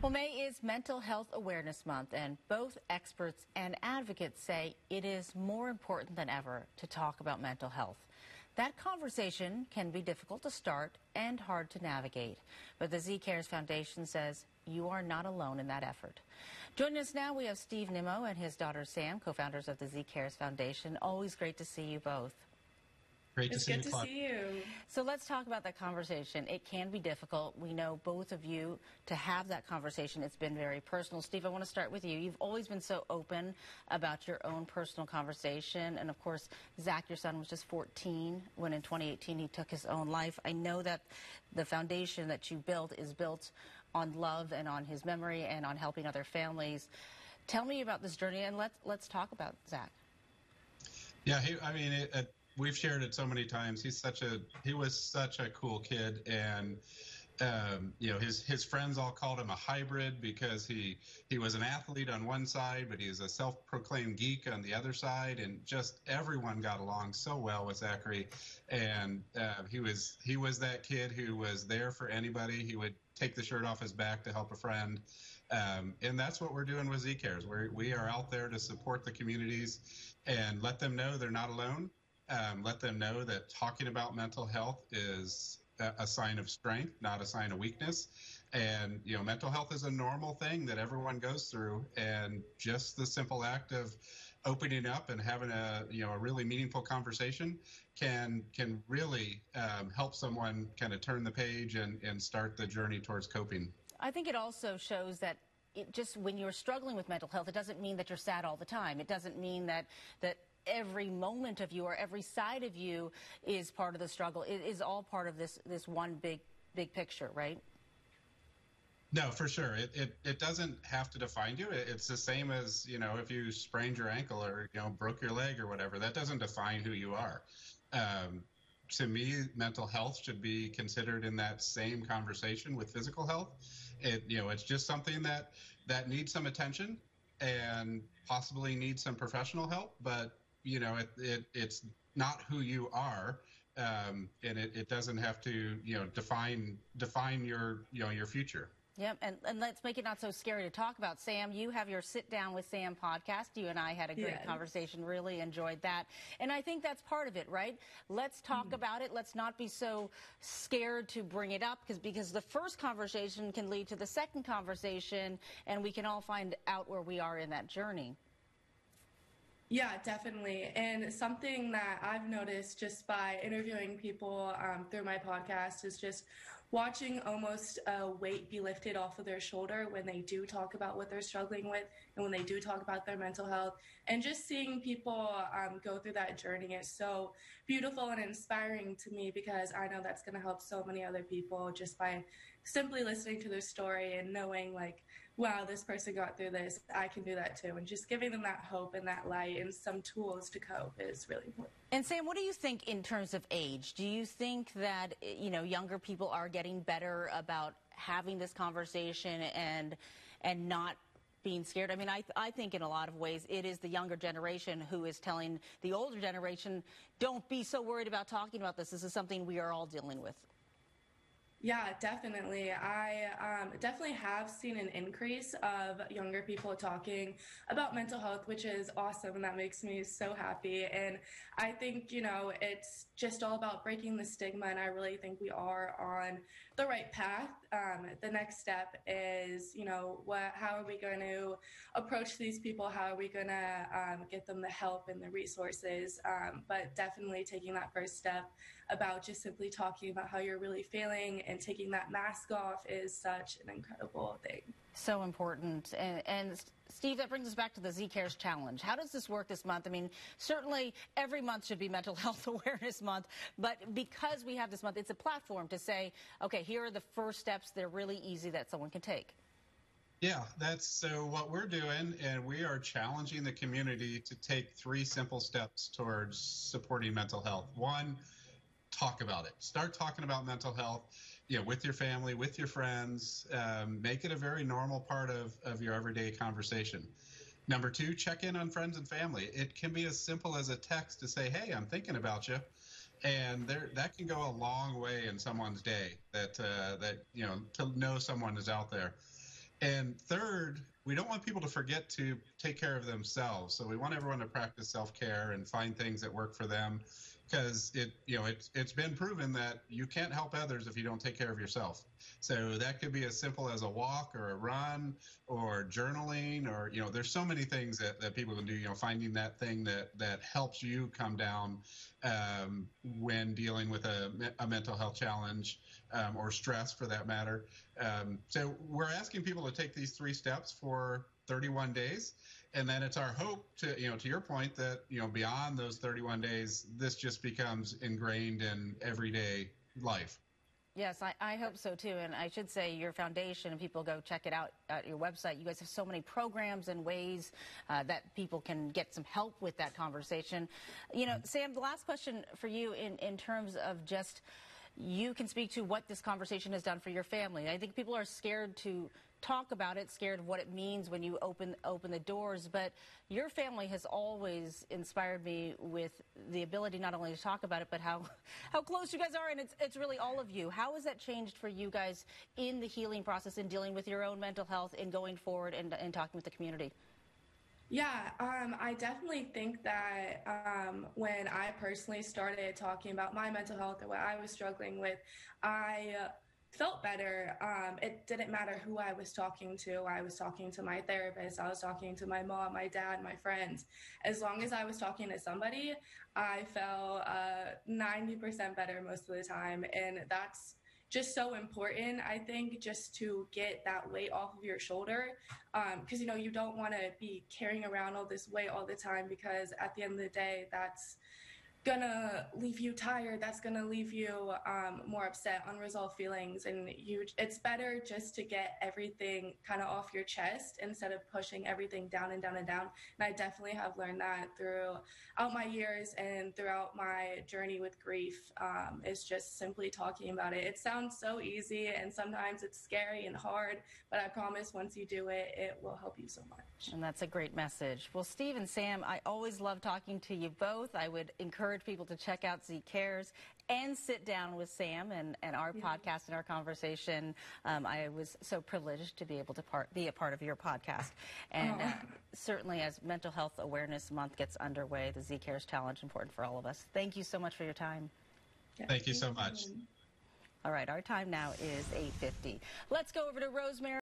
Well, May is Mental Health Awareness Month, and both experts and advocates say it is more important than ever to talk about mental health. That conversation can be difficult to start and hard to navigate, but the ZCares Foundation says you are not alone in that effort. Joining us now, we have Steve Nimmo and his daughter Sam, co-founders of the ZCares Foundation. Always great to see you both. Great to It's see you, good to Claude. see you. So let's talk about that conversation. It can be difficult. We know both of you to have that conversation. It's been very personal. Steve, I want to start with you. You've always been so open about your own personal conversation. And of course, Zach, your son, was just 14 when in 2018 he took his own life. I know that the foundation that you built is built on love and on his memory and on helping other families. Tell me about this journey, and let's talk about Zach. Yeah, we've shared it so many times. He was such a cool kid, and his friends all called him a hybrid because he was an athlete on one side, but he was a self-proclaimed geek on the other side, and just everyone got along so well with Zachary. And he was that kid who was there for anybody. He would take the shirt off his back to help a friend. And that's what we're doing with ZCares. We are out there to support the communities and let them know they're not alone. Let them know that talking about mental health is a sign of strength, not a sign of weakness. And, mental health is a normal thing that everyone goes through. And just the simple act of opening up and having a really meaningful conversation can really help someone kind of turn the page and start the journey towards coping. I think it also shows that when you're struggling with mental health, it doesn't mean that you're sad all the time. It doesn't mean that every moment of you or every side of you is part of the struggle. It is all part of this one big picture, right? No, for sure. It doesn't have to define you. It's the same as, if you sprained your ankle or, broke your leg or whatever, that doesn't define who you are. To me, mental health should be considered in that same conversation with physical health. It's just something that needs some attention and possibly needs some professional help, but it's not who you are, and it doesn't have to define your future. Yep, and let's make it not so scary to talk about. Sam, you have your Sit Down with Sam podcast. You and I had a great conversation, really enjoyed that. And I think that's part of it, right? Let's talk about it. Let's not be so scared to bring it up, because the first conversation can lead to the second conversation, and we can all find out where we are in that journey. Yeah, definitely. And something that I've noticed just by interviewing people through my podcast is just watching almost a weight be lifted off of their shoulder when they do talk about what they're struggling with and when they do talk about their mental health. And just seeing people go through that journey is so beautiful and inspiring to me, because I know that's going to help so many other people just by simply listening to their story and knowing, like, wow, this person got through this, I can do that too. And just giving them that hope and that light and some tools to cope is really important. And Sam, what do you think in terms of age? Do you think that, younger people are getting better about having this conversation and not being scared? I mean, I think in a lot of ways it is the younger generation who is telling the older generation, don't be so worried about talking about this. This is something we are all dealing with. Yeah, definitely. I definitely have seen an increase of younger people talking about mental health, which is awesome, and that makes me so happy. And I think, it's just all about breaking the stigma, and I really think we are on the right path. The next step is, how are we going to approach these people? How are we going to get them the help and the resources? But definitely taking that first step about just simply talking about how you're really feeling and taking that mask off is such an incredible thing. So important. And Steve, that brings us back to the ZCares Challenge. How does this work this month? I mean, certainly every month should be Mental Health Awareness Month, but because we have this month, it's a platform to say, okay, here are the first steps. They're really easy that someone can take. Yeah, so what we're doing, and we are challenging the community to take 3 simple steps towards supporting mental health. 1, talk about it. Start talking about mental health, with your family, with your friends. Make it a very normal part of your everyday conversation. Number 2, check in on friends and family. It can be as simple as a text to say, hey, I'm thinking about you. And that can go a long way in someone's day, to know someone is out there. And third, we don't want people to forget to take care of themselves. So we want everyone to practice self-care and find things that work for them, because it's been proven that you can't help others if you don't take care of yourself. So that could be as simple as a walk or a run or journaling, or there's so many things that people can do. Finding that thing that helps you come down when dealing with a mental health challenge, or stress for that matter. So we're asking people to take these 3 steps for 31 days. And then it's our hope to your point, that, beyond those 31 days, this just becomes ingrained in everyday life. Yes, I hope so too. And I should say your foundation, and people go check it out at your website. You guys have so many programs and ways that people can get some help with that conversation. Sam, the last question for you in terms of just, you can speak to what this conversation has done for your family. I think people are scared to talk about it, scared of what it means when you open the doors, but your family has always inspired me with the ability not only to talk about it, but how close you guys are, and it's really all of you. How has that changed for you guys in the healing process, in dealing with your own mental health, in going forward and talking with the community? Yeah, I definitely think that when I personally started talking about my mental health and what I was struggling with, I felt better. It didn't matter who I was talking to. I was talking to my therapist. I was talking to my mom, my dad, my friends. As long as I was talking to somebody, I felt 90% better most of the time. And that's just so important, I think, just to get that weight off of your shoulder. Because, you don't want to be carrying around all this weight all the time, because at the end of the day, that's gonna leave you tired. That's gonna leave you more upset, unresolved feelings, and it's better just to get everything kind of off your chest instead of pushing everything down and down and down. And I definitely have learned that throughout my years and throughout my journey with grief. Is just simply talking about it. It sounds so easy, and sometimes it's scary and hard, but I promise once you do it, it will help you so much. And that's a great message. Well, Steve and Sam, I always love talking to you both. I would encourage people to check out ZCares and sit down with Sam and our podcast and our conversation. I was so privileged to be able to be a part of your podcast. And certainly as Mental Health Awareness Month gets underway, the ZCares Challenge is important for all of us. Thank you so much for your time. Yeah, thank you so much. All right, our time now is 8:50. Let's go over to Rosemary.